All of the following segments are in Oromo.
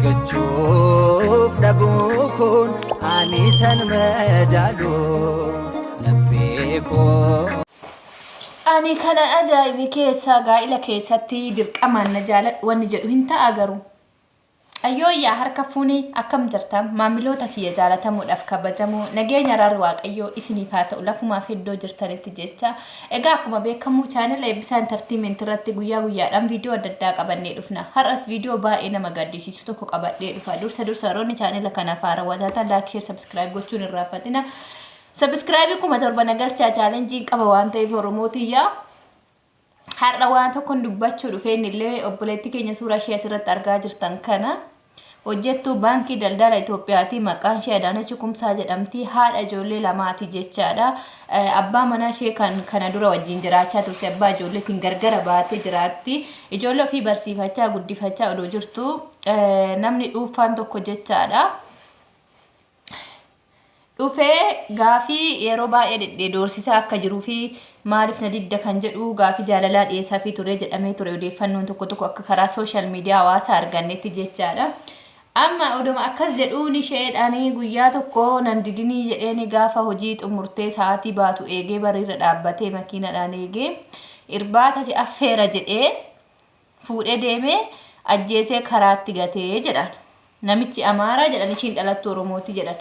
argachuuf dhabuu kun ani san madaalu laphee koo. Ani kana ajaa'ibi keessa gaa'ila keessatti dirqamaan na jaaladhu wanni jedhu hin ta'a garuu. Ayyooyyaa harka fuuni akkam jirtan maamiloota kiyya jaalatamuudhaaf kabajamoo nageenya raarri waaqayyoo isiniif haa ta'u lafumaaf iddoo jirtanitti jecha. Egaa akkuma beekamu chaanela eebbisaa intartiimentii irratti guyyaa guyyaadhaan viidiyoo adda addaa qabannee dhufna. Har'as viidiyoo baay'ee nama gaddisiisu tokko qabadhee dhufa. Dursa yeroo chaanela kanaaf haarawwataa laayik share subscribe gochuun hin raaffatina. Subscribe kuma torba nagalchaa challenge qaba waan ta'eef Oromootiyaa. Har'a waan tokko dubbachuu dhufeen illee obboleettii keenya suuraa ishee asirratti argaa jirtan kana. Hojjettuu baankii daldala Itoophiyaati maqaan ishee Adaanach Kumsaa jedhamti. Haadha ijoollee lamaati jechaadha. Abbaa manaa ishee kana dura wajjin jiraachaa turte. Abbaa ijoolleetiin gargara baatee jiraatti. Ijoollee ofii barsiifachaa guddifachaa odoo jirtu namni dhuunfaan tokko jechaadha. Dhufee gaafii yeroo baay'ee doorsisaa akka jiruu fi maaliif na didda kan jedhu gaafii jaalalaa dhiyeessaa fi ture jedhamee ture odeeffannoon tokko akka karaa sooshaal miidiyaa hawaasaa argannetti jechaadha. Amma oduma akkas jedhuun isheedhaanii guyyaa tokko nan didinii jedheeni gaafa hojii xumurtee sa'aatii baatu eegee bariirra dhaabbatee makiinadhaan eegee irbaata si affeera jedhee fuudhee deemee ajjeesee karaatti gatee jedhan. Namichi Amaaraa jedhan ishiin dhalattu Oromooti jedhan.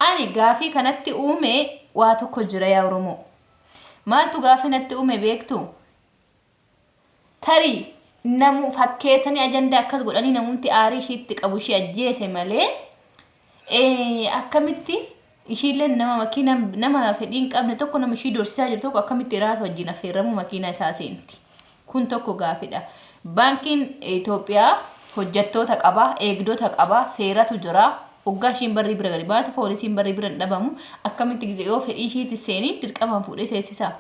Ani gaafii kanatti uume waa tokko jira yaa Oromoo. Maaltu gaafii natti uume beektu? Tarii namu fakkeessanii ajandaa akkas godhanii namoonni aarii ishiitti qabu ishee ajjeese malee akkamitti ishiillee nama fedhii hin qabne tokko nama ishii doorsisaa jiru tokko akkamitti raata wajjin affeerramuu makiinaa isaa seenti. Kun tokko gaafidha. Baankiin Itoophiyaa hojjettoota qaba, eegdota qaba, seeratu jira. Oggaa ishiin barrii bira gadi baatu poolisiin barrii bira dhabamu akkamitti gisee yoo fedhii ishiitti seenii dirqamaan fuudhee seessisaa.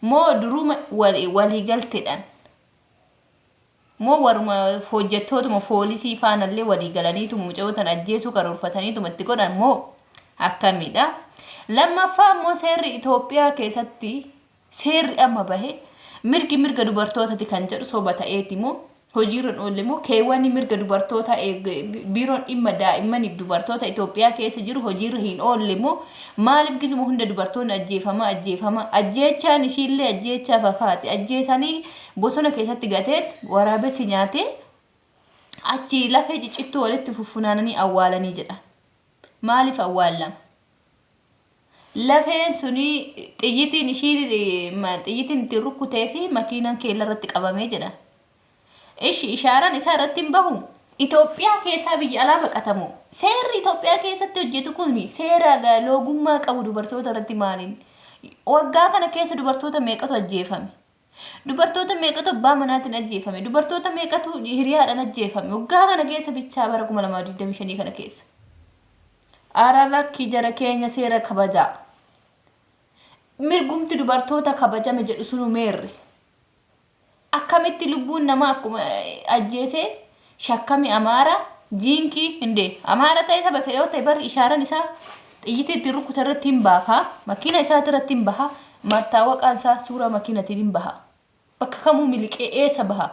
Moo duruma walii galteedhaan. Moo waruma hojjettootuma poolisii faanallee walii galaniitu mucootan ajjeesuu karoorfataniitu itti godhan moo akkamidha. Lammaffaa immoo seerri Itoophiyaa keessatti seerri amma bahe mirga dubartootati kan jedhu soba ta'eeti moo hojiirran oolle moo keewwanni mirga dubartoota biiroon dhimma daa'immaniif dubartoota Itoophiyaa keessa jiru hojiirra hin oolle moo maaliif gizuma hunda dubartoonni ajjeefama ajjechaan ishiillee ajjechaaf afaati ajjeesanii bosona keessatti gateet warabessi nyaatee achi lafee ciccittuu walitti fuffunaananii awwaalanii jedha. Maaliif awwaalama? Lafeen suni xiyyitiin itti rukkutee fi makiinaan keella irratti qabamee jedha. Ishaaraan isaa irratti hin bahu. Itoophiyaa keessaa biyya alaa baqatamu. Seerri Itoophiyaa keessatti hojjetu kun seera loogummaa qabu dubartoota irratti maaliin? Waggaa kana keessa dubartoota meeqatu ajjeefame? Dubartoota meeqatu abbaa manaatiin ajjeefame? Dubartoota meeqatu hiriyaadhaan ajjeefame? Waggaa kana keessa bichaa bara 2025 kana keessa. Araarrakki jara keenya seera kabajaa. Mirgumti dubartoota kabajame jedhu sunu meerri. Akkamitti lubbuun nama akkuma ajjeese shakkami Amaara jiinkii hinde Amaara ta'e saba fedhoo ta'e bar ishaaraan isaa xiyyitii itti rukuta irratti hin baafa makiina isaa irratti hin baha mattaawaqaan isaa suuraa makiinatiin hin baha bakka kamuu miliqee eessa baha.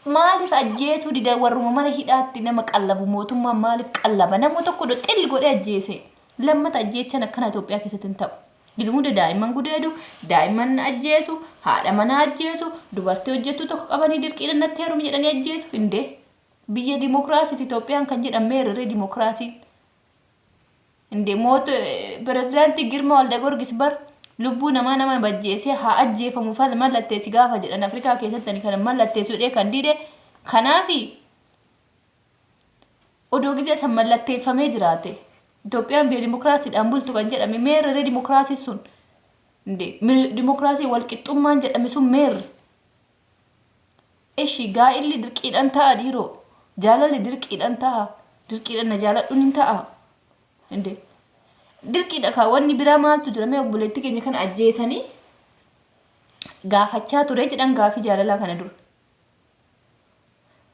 Maaliif ajjeesuu dida warruma mana hidhaatti nama qallabu mootummaan maaliif qallaba nama tokko xilli godhee ajjeese lammata ajjeechaan akkana Itoophiyaa keessatti hin ta'u. Gizumuudha daa'imman gudeedu, daa'imman ajjeesu, haadha mana ajjeesu, dubartii hojjettu tokko qabanii dirqiidhaan natti heerumi jedhanii ajjeesu hindee. Biyya dimokiraasiiti Itoophiyaan kan jedhan meerree dimokiraasiin. Hindee pirezidaantii Girmaa Waldagorgis bar lubbuu nama bajjeesee haa ajjeefamu fal mallatteessi gaafa jedhan Afrikaa keessatti kan mallatteessudhee kan dide kanaafi odoo gizee san mallatteeffamee jiraate. Itoophiyaan biyya dimokiraasiidhaan bultu kan jedhame meerree dimokiraasii sun. Dimokiraasii walqixxummaan jedhame sun meerre. Eshi gaa'illi dirqiidhaan ta'a dhiiroo. Jaalalli dirqiidhaan ta'a. Dirqiidhaan na jaaladhuun hin ta'a. Dirqiidha kaawwanni biraa maaltu jira mee obboleettii keenya kana ajjeesanii gaafachaa ture jedhan gaafii jaalalaa kana dura.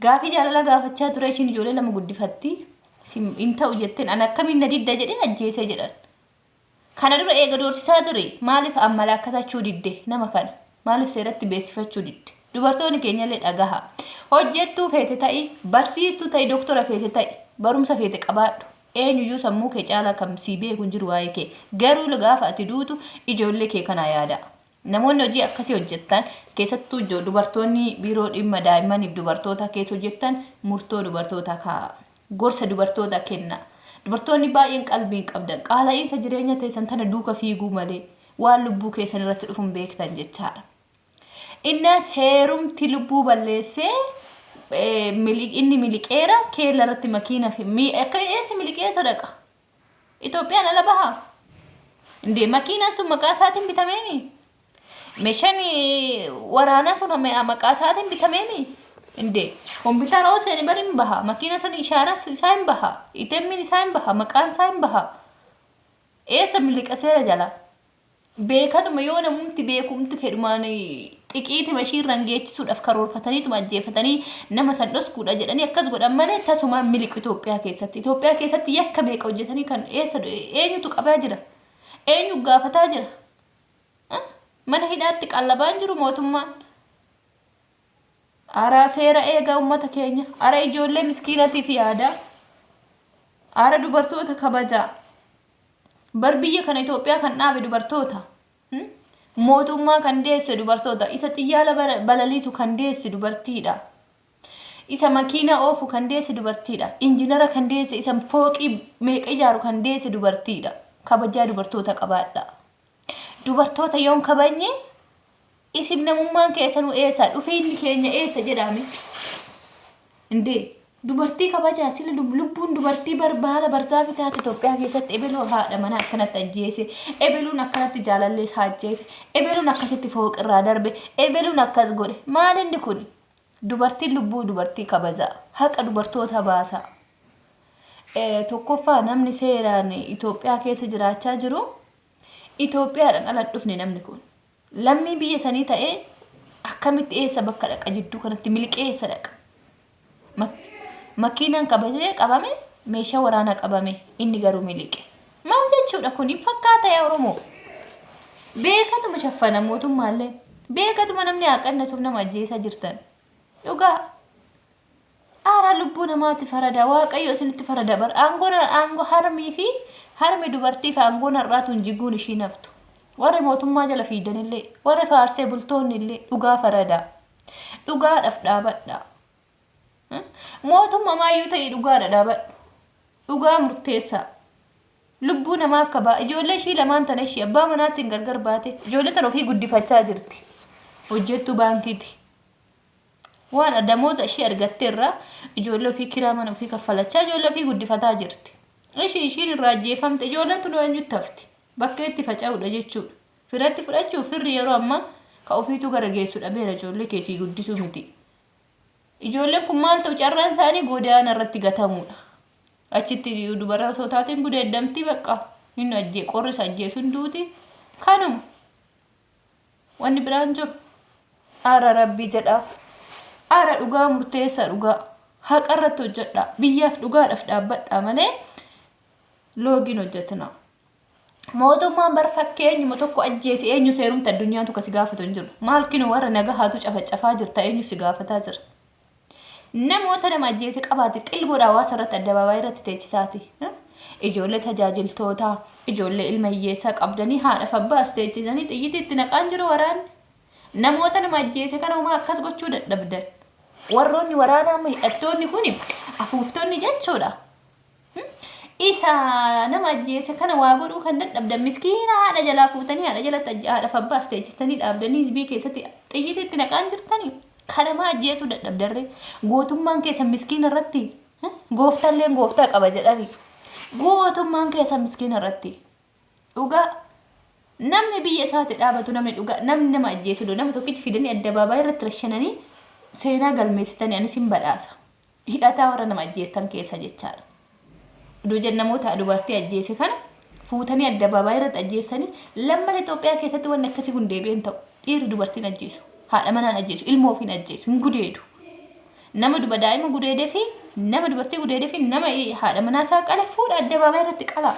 Gaafii jaalalaa gaafachaa ture ishiin ijoollee lama guddifatti. In ta'u jetteen an akkamiin na didda jedhee ajjeesee jedhan. Kana dura eega doorsisaa ture maaliif ammalaa akkasachuu didde nama kana maaliif seeratti beeksifachuu didde. Dubartoonni keenyallee dhagaha. Hojjettuu feete ta'i, barsiistuu ta'i, doktora feete ta'i, barumsa feete qabaadhu. Eenyuyyuu sammuu kee caalaa kam sii beeku hin jiru waa'ee kee. Garuu gaafa ati duutu ijoollee kee kana yaada. Namoonni hojii akkasii hojjettan keessattuu dubartoonni biiroo dhimma daa'immaniif dubartoota keessa hojjettan murtoo dubartoota kaa'a. Gorsa dubartoota kenna. Dubartoonni baay'een qalbii qabdan. Qaala'iinsa jireenya teessan tana duuka fiiguu malee waan lubbuu keessan irratti dhufuun beektan jechaadha. Innas heerumti lubbuu balleessee inni miliqeera keella irratti makiina fi akka eessi miliqeessa dhaqa. Itoophiyaan ala bahaa. Indee makiinaan sun maqaa isaatiin bitameemi. Meeshaan waraanaa sun maqaa isaatiin bitameemi. Indee kompiitara osoo bari hin baha. Makiina sana ishaaras isaa hin baha. Itemmin isaa hin baha. Maqaan isaa hin baha. Eessa miliqaseera jala. Beekatuma yoo namumti beekumti fedhumaan xiqiiti mashiirran geechisuudhaaf karoorfataniituma ajjeefatanii nama san dhoskuudha jedhanii akkas godhan malee tasumaan miliqu Itoophiyaa keessatti. Itoophiyaa keessatti yakka meeqa hojjetanii kan eenyutu qabaa jira? Eenyu gaafataa jira? Mana hidhaatti qallabaan jiru mootummaan. Ara seera eegaa uummata keenya. Ara ijoollee miskiinatiif yaada. Ara dubartoota kabajaa. Bar biyya kana Itoophiyaa kan dhaabe dubartoota. Mootummaa kan deesse dubartoota. Isa xiyyaala balaliisu kan deesse dubartiidha. Isa makiina oofu kan deesse dubartiidha. Injinara kan deesse isa fooqii meeqa ijaaru kan deesse dubartiidha. Kabajaa dubartoota qabaadha. Dubartoota yoon kabanye isin namummaan keessanuu eessa dhufeenyi keenya eessa jedhame. Indee dubartii kabajaa sila lubbuun dubartii barbaala barzaafi taate Itoophiyaa keessatti ebeloo haadha mana akkanatti ajjeese, ebeluun akkanatti jaalallees ajjeese, ebeluun akkasitti fooqirraa darbe, ebeluun akkas godhe. Maal inni kun? Dubartiin lubbuu dubartii kabajaa. Haqa dubartoota baasa. Tokkoffaa namni seeraan Itoophiyaa keessa jiraachaa jiru Itoophiyaadhaan ala dhufne namni kun. Lammii biyya sanii ta'ee akkamitti eessa bakka dhaqa jidduu kanatti miliqeessa dhaqa. Makiinaan qabame meeshaa waraanaa qabame inni garuu miliqe. Maal jechuudha kun hin fakkaata yaa Oromoo. Beekatuma shaffana mootummaallee. Beekatuma namni haqannasuuf nama ajjeesaa jirtan. Dhugaa. Aara lubbuu namaatti farada waaqayyo isinitti farada bar aangoo harmii fi harmi dubartii fi aangoo narraatu hin jiguun ishii naftu. Warri mootummaa jala fiidanillee warri faarsee bultoonnillee dhugaa farada. Dhugaadhaaf dhaabadha. Mootummaa maayyuu ta'e dhugaadha dhaabadhu. Dhugaa murteessaa. Lubbuu namaa akka ba'a. Ijoollee ishii lamaan tana ishii abbaa manaatiin gargar baate ijoollee tana ofii guddifachaa jirti. Hojjettuu baankiiti. Waan damooza ishii argatteerraa ijoollee ofii kiraa mana ofii kaffalachaa ijoollee ofii guddifataa jirti. Ishiin irraa ajjeefamte ijoolleen tun eenyutti hafti? Bakka itti faca'uudha jechuudha. Firatti fudhachuuf firri yeroo ammaa ka ofiitu gara geessudha beera ijoollee keessii guddisuu miti. Ijoolleen kun maal ta'u carraan isaanii godaana irratti gatamuudha. Achitti dubara osoo taateen gudeeddamtii bakka inni qorrisa ajjeesuun duuti kanuma. Wanni biraan jiru aara rabbii jedhaa. Aara dhugaa murteessaa dhugaa. Haqa irratti hojjedhaa. Biyyaaf dhugaadhaaf dhaabbadhaa malee loogiin hojjetina. Mootummaan bar fakkeenyuma tokko ajjeese eenyu seerumta addunyaatu kasi gaafatu hin jiru. Maalkinu warra nagahaatu cafacafaa jirta eenyu si gaafataa jira. Namoota nama ajjeese qabaate xilboodhaa hawaasa irratti addabaabaayii irratti teechisaati. Ijoollee tajaajiltootaa, ijoollee ilma hiyyeessaa qabdanii haadhaaf abbaas teechisanii xiyyitii itti naqaan jiru waraanni. Namoota nama ajjeese kana uumaa akkas gochuu dadhabdan. Warroonni waraanaa amma hidhattoonni kun afuuftonni jechuudha. Isa nama ajjeese kana waa godhuu kan dadhabdan miskiina haadha jalaa fuutanii haadha jalatti haadhaaf abbaas teechisanii dhaabdanii hizbii keessatti xiyyitii itti naqaan jirtanii. Kanama ajjeesuu dadhabdarree gootummaan keessa miskiina irratti gooftaalleen gooftaa qaba jedhani. Gootummaan keessa miskiina irratti dhugaa namni biyya isaatti dhaabatu namni dhugaa namni nama ajjeesu nama tokkichi fidanii addabaabaayii irratti rashananii seenaa galmeessitanii anis hin badhaasa. Hidhataa warra nama ajjeestan keessa jechaadha. Duujan namoota dubartii ajjeese kana fuutanii addabaabaayii irratti ajjeessanii lammata Itoophiyaa keessatti wanni akkasii kun deebi'een ta'u dhiirri dubartiin ajjeesu. Haadha manaan ajjeesu, ilmoo ofiin ajjeesu, hin gudeedu. Nama daa'ima gudeedee fi nama dubartii gudeedee fi nama haadha manaa isaa qale fuudha addabaabaayii irratti qala.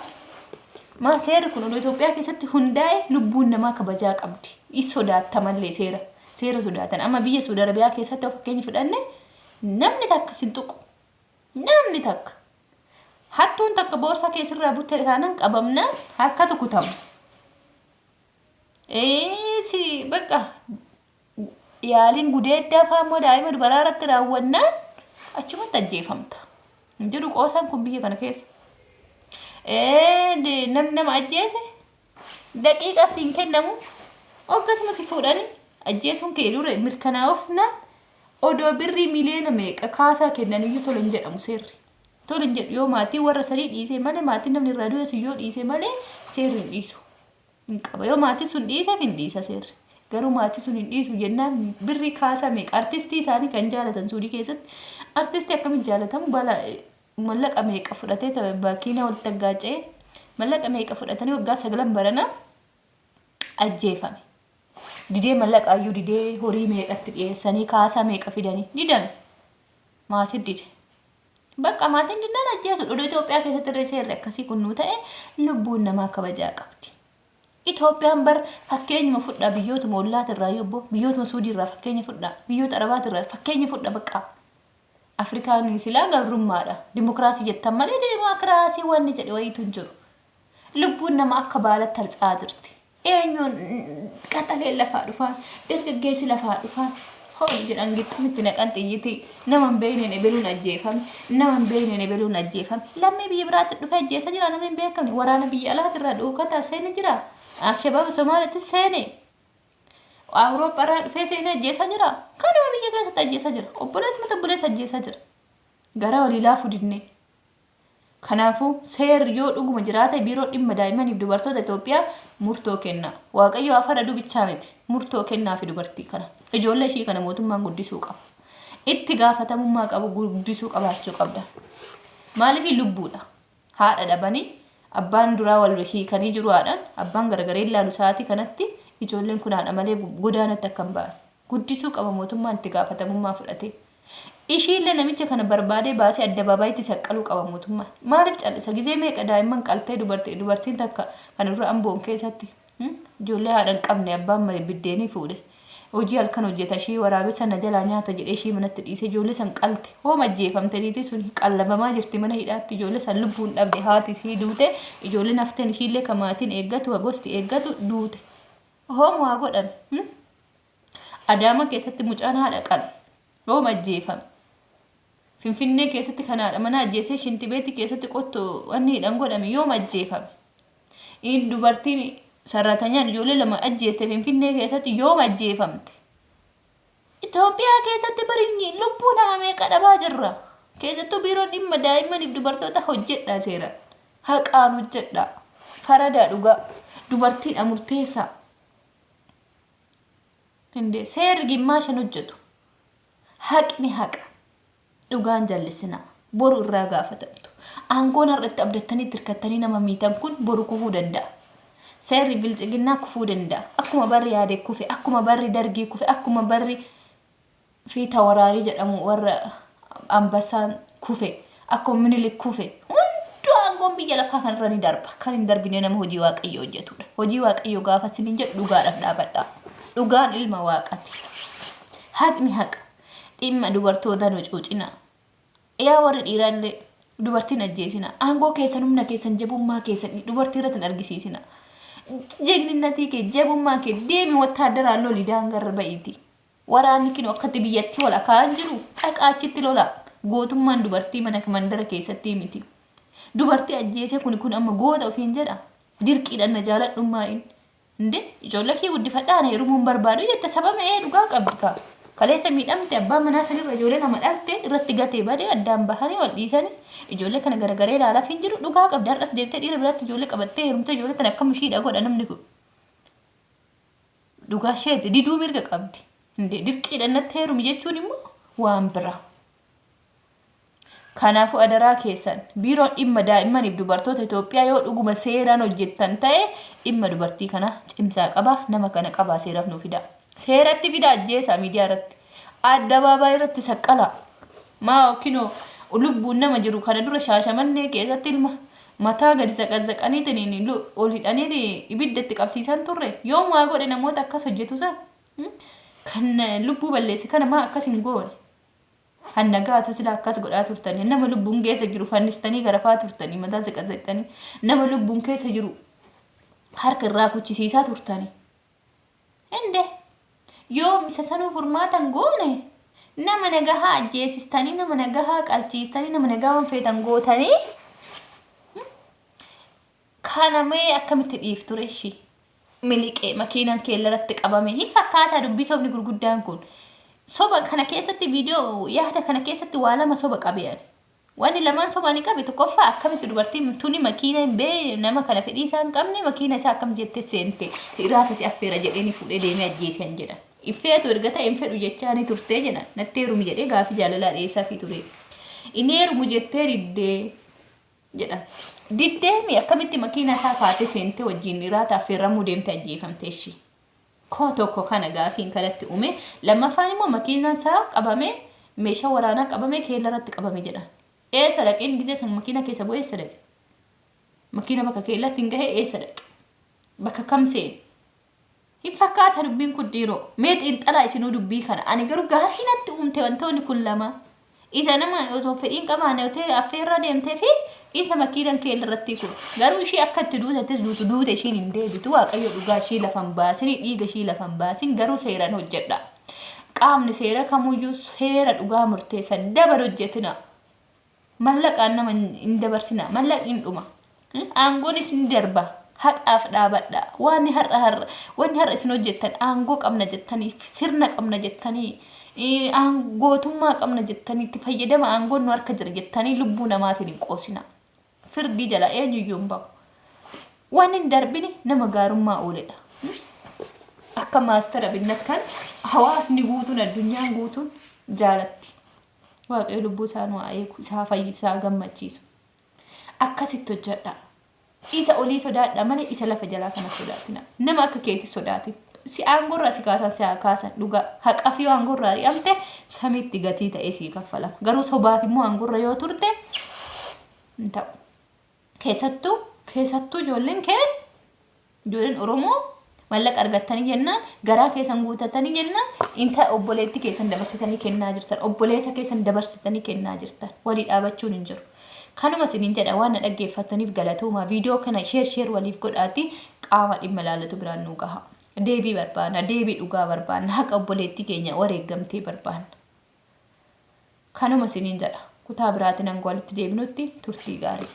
Maa seerri kun Itoophiyaa keessatti hundaa'e lubbuun namaa kabajaa qabdi. Is sodaatta mallee seera. seera sodaatan. Amma biyya Suudi Arabiyaa keessatti of fakkeenya fudhanne namni takka sin tuqu. Namni takka. Hattuun takka boorsaa keessirraa buttee taanaan qabamna harkatu kutama. Si bakka yaaliin gudeeddaa fa'aa daa'ima dubaraa irratti raawwannaan achumatti ajjeefamta. Jiru qoosaan kun biyya kana keessa. Namni nama ajjeese daqiiqaa siin kennamu akkasuma si fuudhanii ajjeesuun kee dura mirkanaa'uufnaan odoo birrii miliyoona meeqa kaasaa kennan iyyuu tola hin jedhamu seerri. Tola hin jedhu yoo maatii warra sadii dhiisee malee maatii namni irraa du'e yoo dhiisee malee seerri hin dhiisu. Hin qaba yoo maatii sun dhiiseef hin dhiisa seerri. Garuu maatii sun hin dhiisu jennaan birrii kaasaa meeqa artistii isaanii kan jaalatan Suudii keessatti artistii akkamiin jaalatamu bala mallaqa meeqa fudhatee ta'e bakkiina walitti aggaacee mallaqa meeqa fudhatanii waggaa 9 barana ajjeefame. Didee mallaqa ayyuu didee horii meeqatti dhiyeessanii kaasaa meeqa fidanii didame maatiin dide. Bakka maatiin didnaan ajjeesu dhudhu Itoophiyaa keessatti irra seerri akkasii kunnuu ta'e lubbuun namaa kabajaa qabdi. Itoophiyaan bar fakkeenyuma fudhaa biyyootuma ollaatirraa yobbo biyyootuma Suudiirraa fakkeenya fudhaa biyyoota Arabaatirraa fakkeenya fudhaa bakka. Afrikaan silaa gabrummaadha. Dimokiraasii jettan malee dimokiraasii wanni jedhe wayiitu hin jiru. Lubbuun nama akka baalatti harcaa jirti. Eenyuun qaxalee lafaa dhufaan dargaggeessi lafaa dhufaan hoon jedhan gittumitti naqan xiyyitii nama hin beekneen ebeluun ajjeefame nama hin beekneen ebeluun ajjeefame lammii biyya biraatti dhufe ajjeessa jira namni hin beekamne waraana biyya alaatirraa dhuukataa seene jira. Alshabaab Somaaliitti seene Awurooppaarraa dhufee seene ajjeessa jira. Kanuma biyya keessatti ajjeessa jira. Obboleessi mata obboleessa ajjeessa jira. Gara walii laafuu didnee. Kanaafuu seerri yoo dhuguma jiraate biiroo dhimma daa'immaniif dubartoota Itoophiyaa murtoo kenna. Waaqayyo afara dubichaa miti. Murtoo kennaa fi dubartii kana. Ijoollee ishii kana mootummaan guddisuu qaba. Itti gaafatamummaa qabu guddisuu qabaachuu qabda. Maaliif lubbuudha? Haadha dhabanii abbaan duraa wal hiikanii jiru haadhaan abbaan garagaree ilaalu sa'aatii kanatti ijoolleen kun haadha malee godaanatti akka hin ba'an. Guddisuu qaba mootummaan itti gaafatamummaa fudhatee. Ishiillee namicha kana barbaadee baasee addabaabayitti saqqaluu qaba mootummaan. Maaliif callisa gizee meeqa daa'imman qaltee dubartiin takka kan irra amboon keessatti ijoollee haadha hin qabne abbaan malee biddeenii fuudhe. Hojii halkan hojjeta ishii waraabessa na jalaa nyaata jedhee ishii manatti dhiisee ijoollee san qalte. Hooma ajjeefamtaniiti sun qallabamaa jirti mana hidhaatti ijoollee san lubbuun dhabde haati ishii duute ijoollee nafteen ishiillee kamaatiin eeggatu gosti eeggatu duute. Hooma waa godhame. Adaama keessatti mucaan haadha qale. Hooma ajjeefame. Finfinnee keessatti kan haadha mana ajjeesee Shintibeetii keessatti qotto wanni hidhan godhame yooma ajjeefame. Dubartiin sarratanyaan ijoollee lama ajjeeste Finfinnee keessatti yooma ajjeefamte. Itoophiyaa keessatti barinyi lubbuu nama meeqa dhabaa jirra. Keessattuu biiroon dhimma daa'immaniif dubartoota hojjedhaa seera. Haqaan hojjedhaa. Faradaa dhugaa. Dubartiidha murteessaa. Seerri gimmaashan hojjetu. Haqni haqa. Dhugaan jallisina. Boru irraa gaafatamtu. Aangoon har'atti abdattanii tirkattanii nama miitan kun boru kufuu danda'a. Seerri bilchiginnaa kufuu danda'a. Akkuma barri yaadee kufe, akkuma barri dargii kufe, akkuma barri fiita waraarii jedhamu warra ambasaan kufe, akkuma minilik kufe. Hunduu aangoon biyya lafaa kanarra ni darba. Kan hin darbine nama hojii waaqayyoo hojjetudha. Hojii waaqayyoo gaafa sinin jedhu dhugaadhaaf dhaabadha. Dhugaan ilma waaqati. Haqni haqa. Dhimma dubartoota nu cuucina. Yaa warri dhiiraallee dubartiin ajjeesina. Aangoo keessan humna keessan jabummaa keessan dubartii irratti argisiisina. Jegninnatii kee jabummaa kee deemi wattaaddaraan loli daangarra ba'iiti. Waraanni kinu akkatti biyyatti wal akaan jiru dhaqaachitti lola. Gootummaan dubartii mana mandara keessatti miti. Dubartii ajjeesee kun amma goota ofiin jedha. Dirqiidhaan na jaaladhummaa inni. Ijoollee kee guddifadhaan heerumuun barbaadu jette sababni dhugaa qabdi kaa. Kaleessa miidhamte abbaan manaa sanirra ijoollee nama dhalte irratti gatee badee addaan bahanii wal dhiisanii ijoollee kana garagaree ilaalaaf hin jiru dhugaa qabdi har'as deeftee dhiira biratti ijoollee qabattee heerumtee ijoollee kana akka mushiidha godha namni kun. Dhugaa isheeti diduu mirga qabdi. Dirqiidhaan natti heerumi jechuun immoo waan bira. Kanaafuu adaraa keessan biiroon dhimma daa'immaniif dubartoota Itoophiyaa yoo dhuguma seeraan hojjettan ta'e dhimma dubartii kana cimsaa qaba nama kana qabaa seeraaf nuu fida. Seeratti fida ajjeesaa miidiyaa irratti addabaabaayii irratti saqqala maa okinoo lubbuun nama jiru kana dura shaashamannee keessatti ilma mataa gadi saqazzaqaniitiin ol hidhanii ibiddatti qabsiisan turre yoo waa godhe namoota akkas hojjetu san kan lubbuu balleessi kana maa akkasin goone. Hannagaatu sila akkas godhaa turtanii nama lubbuun keessa jiru fannistanii garafaa turtanii mataa siqasettanii nama lubbuun keessa jiru harka irraa kuchisiisaa turtanii. Inde yoo isa sanuu furmaatan goone nama nagahaa ajjeesistanii nama nagahaa qalchiistanii nama nagahaa feetan gootanii kanamee akkamitti dhiiftu reeshi miliqee makiinaan keellarratti qabame hin fakkaata dubbii sobni gurguddaan kun. Soba kana keessatti viidiyoo yaada kana keessatti waa lama soba qabeeyyan. Wanni lamaan soba ni qabe tokkoffaa akkamitti dubartiin tuni makiina hin bee nama kana fedhii isaa hin qabne makiina isaa akkam jettee seente siraata si affeera jedheeni fuudhee deemee ajjeesan jedha. Iffeetu erga ta'e hin fedhu jechaani turtee jedha. Natti heerumu jedhee gaafii jaalalaa dhiyeessaa fi ture. Inni heerumu jettee diddee jedha. Diddeemi akkamitti makiina isaa kaatee seente wajjin iraata affeerramuu deemte ajjeefamteeshi. Koo tokko kana gaafiin kanatti uume lammaffaan immoo makiinaan isaa qabame meeshaa waraanaa qabame keellarratti qabame jedha. Eessa dhaqeen gizee san makiina keessa bu'ee eessa dhaqe? Makiina bakka keellatti hin gahe eessa dhaqe? Bakka kam seene? Hin fakkaata dubbiin kun dhiiroo. Mee xiinxalaa isinuu dubbii kana. Ani garuu gaafii natti uumte wantoonni kun lama. Isa nama otoo fedhiin qabaane hoteela affeerraa deemtee fi isa makiinaan keellarratti kun garuu ishii akka itti duutettis duute ishiin hin deebitu waaqayyo dhugaa ishii lafan baasin dhiiga ishii lafan baasin garuu seeraan hojjedha. Qaamni seera kamuyyuu seera dhugaa murteessa dabar hojjetina. Mallaqaan nama hin dabarsina mallaqni hin dhuma. Aangoonis ni darba. Haqaaf dhaabadha. Wanni har'a isin hojjettan aangoo qabna jettanii sirna qabna jettanii aangootummaa qabna jettanii itti fayyadama aangoon nu harka jira jettanii lubbuu namaatiin hin qoosina. Firdii jala eenyuyyuu hin bahu. Waan hin darbine nama gaarummaa ooledha. Akka maastara binnat kan hawaasni guutuun addunyaan guutuun jaalatti. Waaqayyo lubbuu isaa nu eegu isaa fayyisaa gammachiisu. Akkasitti hojjedha. Isa olii sodaadha malee isa lafa jalaa kana sodaatina. Nama akka keetti sodaatin. Si aangorraa si kaasan si kaasan dhugaa haqa fi aangorraa ari'amte samiitti gatii ta'ee si kaffalama. Garuu sobaaf immoo aangorra yoo turte hin ta'u. Keessattuu ijoolleen Oromoo mallaqa argattanii jennaan garaa keessan guutatanii jennaan inta obboleetti keessan dabarsitanii kennaa jirtan obboleessa keessan dabarsitanii kennaa jirtan walii dhaabachuun hin jiru. Kanuma isiniin jedha waan na dhaggeeffataniif galatooma viidiyoo kana sheer waliif godhaati qaama dhimma ilaalatu biraan nu gaha. Deebii barbaanna deebii dhugaa barbaanna haqa obboleettii keenya wareeggamtee barbaanna. Kanuma isiniin jedha kutaa biraatiin hanga walitti deebinutti turtii gaarii.